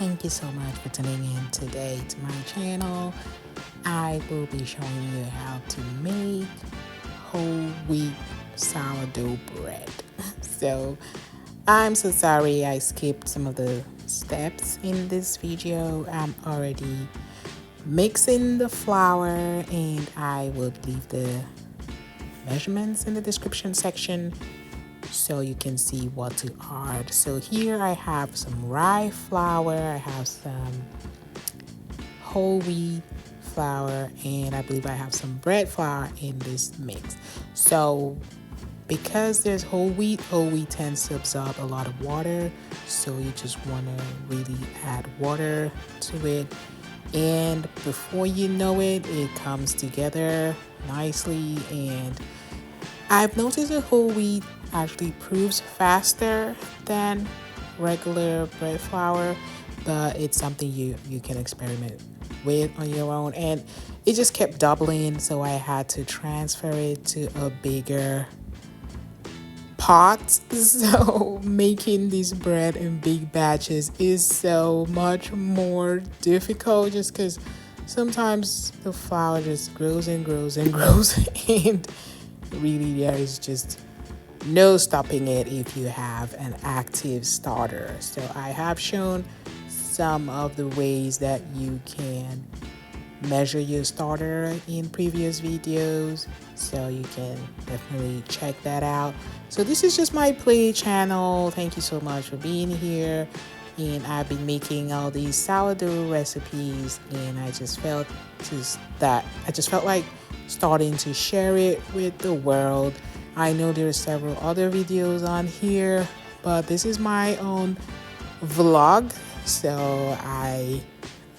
Thank you so much for tuning in today to my channel. I will be showing you how to make whole wheat sourdough bread. So I'm so sorry I skipped some of the steps in this video. I'm already mixing the flour and I will leave the measurements in the description section so you can see what to add. So here I have some rye flour, I have some whole wheat flour, and I believe I have some bread flour in this mix. So because there's whole wheat tends to absorb a lot of water, so you just want to really add water to it, and before you know it, it comes together nicely. And I've noticed that whole wheat actually proves faster than regular bread flour, but it's something you can experiment with on your own. And it just kept doubling, so I had to transfer it to a bigger pot. So making this bread in big batches is so much more difficult just because sometimes the flour just grows and grows and grows and really there is just no stopping it if you have an active starter. So I have shown some of the ways that you can measure your starter in previous videos, so you can definitely check that out. So this is just my play channel. Thank you so much for being here. And I've been making all these sourdough recipes, and I just felt like starting to share it with the world. I know there are several other videos on here, but this is my own vlog, so I'm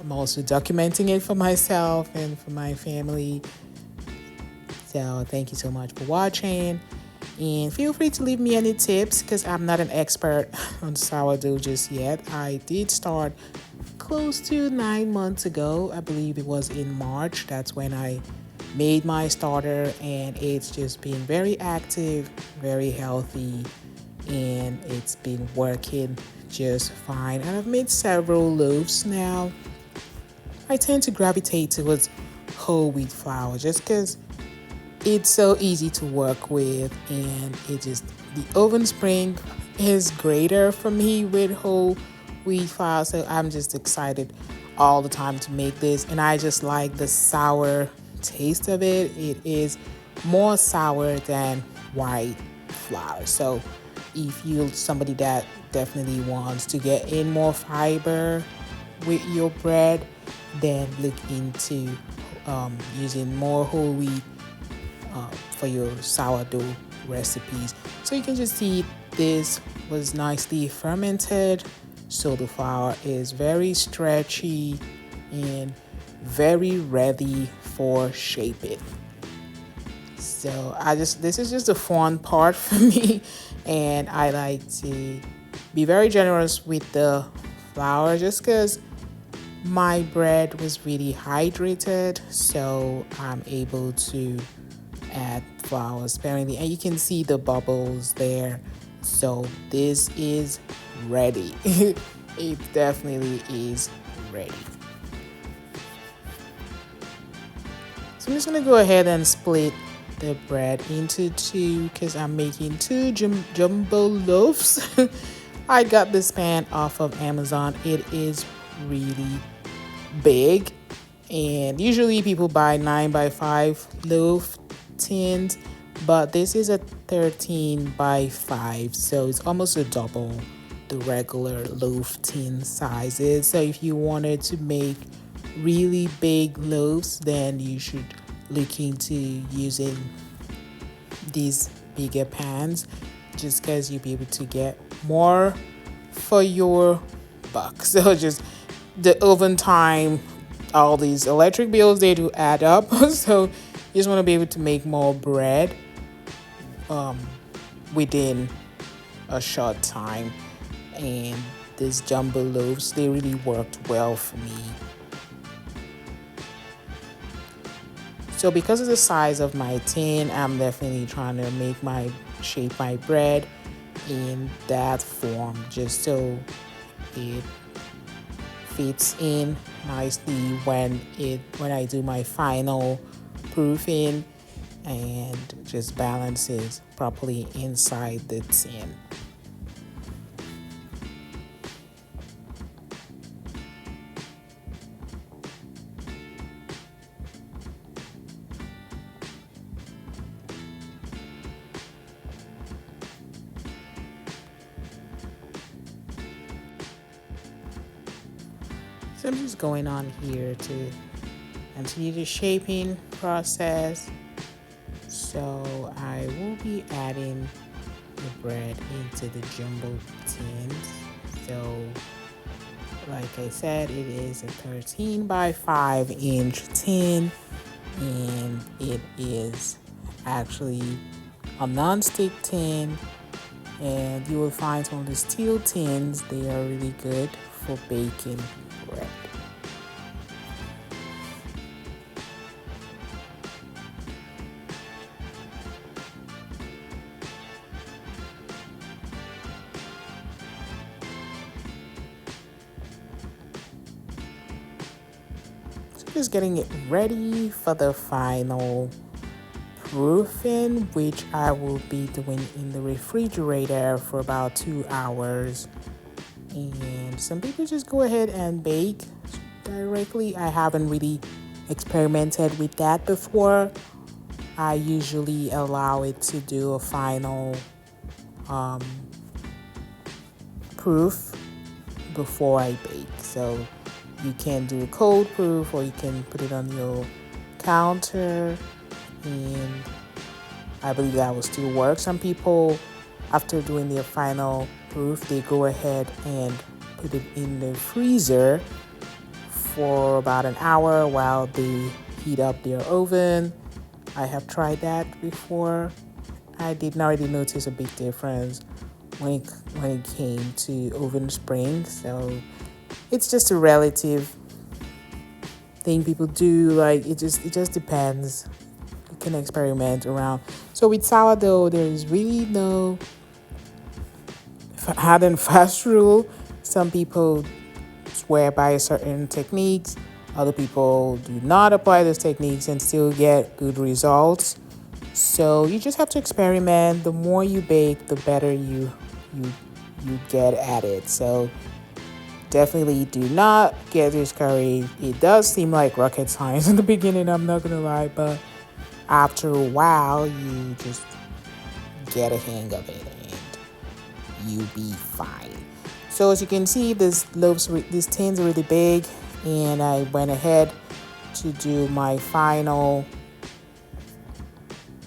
also documenting it for myself and for my family. So thank you so much for watching, and feel free to leave me any tips because I'm not an expert on sourdough just yet. I did start close to 9 months ago. I believe it was in March. That's when I made my starter, and it's just been very active, very healthy, and it's been working just fine. And I've made several loaves now. I tend to gravitate towards whole wheat flour just because it's so easy to work with, and the oven spring is greater for me with whole wheat flour. So I'm just excited all the time to make this, and I just like the sour taste of it. It is more sour than white flour. So if you're somebody that definitely wants to get in more fiber with your bread, then look into using more whole wheat for your sourdough recipes. So you can just see this was nicely fermented, so the flour is very stretchy and very ready for shaping. So this is just a fun part for me, and I like to be very generous with the flour just because my bread was really hydrated, so I'm able to add flour sparingly, and you can see the bubbles there. So this is ready. It definitely is ready. So I'm just gonna go ahead and split the bread into two because I'm making two jumbo loaves. I got this pan off of Amazon. It is really big, and usually people buy 9x5 loaf tins, but this is a 13x5, so it's almost a double the regular loaf tin sizes. So if you wanted to make really big loaves, then you should look into using these bigger pans just because you'll be able to get more for your buck. So just the oven time, all these electric bills, they do add up. So you just want to be able to make more bread within a short time, and these jumbo loaves, they really worked well for me. So because of the size of my tin, I'm definitely trying to shape my bread in that form just so it fits in nicely when I do my final proofing, and just balances properly inside the tin. So I'm just going on here to continue the shaping process. So I will be adding the bread into the jumbo tins. So like I said, it is a 13 by 5-inch tin, and it is actually a non-stick tin, and you will find some of the steel tins. They are really good for baking bread. Just getting it ready for the final proofing, which I will be doing in the refrigerator for about 2 hours. And some people just go ahead and bake directly. I haven't really experimented with that before. I usually allow it to do a final proof before I bake. So you can do a cold proof, or you can put it on your counter, and I believe that will still work. Some people, after doing their final proof, they go ahead and put it in the freezer for about an hour while they heat up their oven. I have tried that before. I did not really notice a big difference when it came to oven spring. So it's just a relative thing people do. Like it just depends. You can experiment around. So with sourdough, there is really no hard and fast rule. Some people swear by certain techniques. Other people do not apply those techniques and still get good results. So you just have to experiment. The more you bake, the better you get at it. So definitely do not get discouraged. It does seem like rocket science in the beginning, I'm not gonna lie, but after a while you just get a hang of it and you'll be fine. So as you can see, this tins are really big, and I went ahead to do my final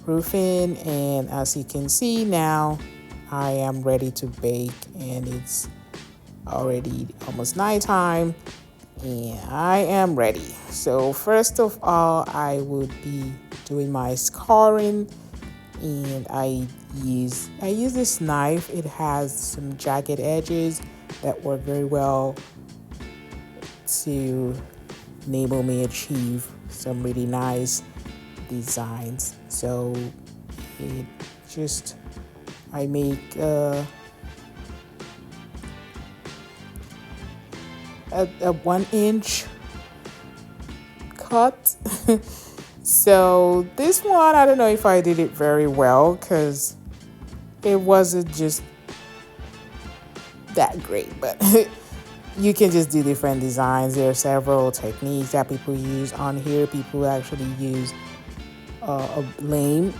proofing, and as you can see now, I am ready to bake, and it's already almost nighttime, and I am ready. So first of all, I would be doing my scoring, and I use this knife. It has some jagged edges that work very well to enable me achieve some really nice designs. So it just, I make a 1-inch cut. So this one, I don't know if I did it very well because it wasn't just that great, but you can just do different designs. There are several techniques that people use on here. People actually use a lame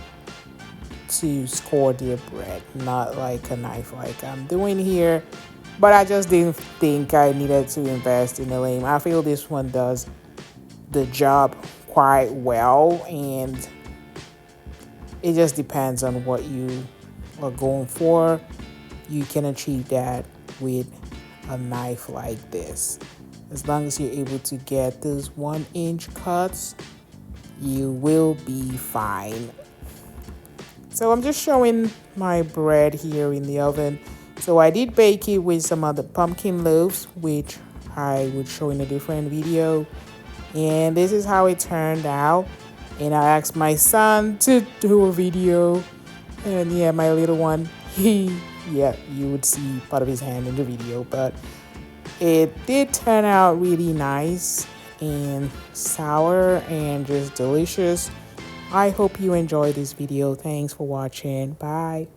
to score their bread, not like a knife like I'm doing here. But I just didn't think I needed to invest in a lame. I feel this one does the job quite well, and it just depends on what you are going for. You can achieve that with a knife like this. As long as you're able to get those 1-inch cuts, you will be fine. So I'm just showing my bread here in the oven. So I did bake it with some other pumpkin loaves, which I would show in a different video. And this is how it turned out. And I asked my son to do a video. And yeah, my little one, you would see part of his hand in the video. But it did turn out really nice and sour and just delicious. I hope you enjoyed this video. Thanks for watching. Bye.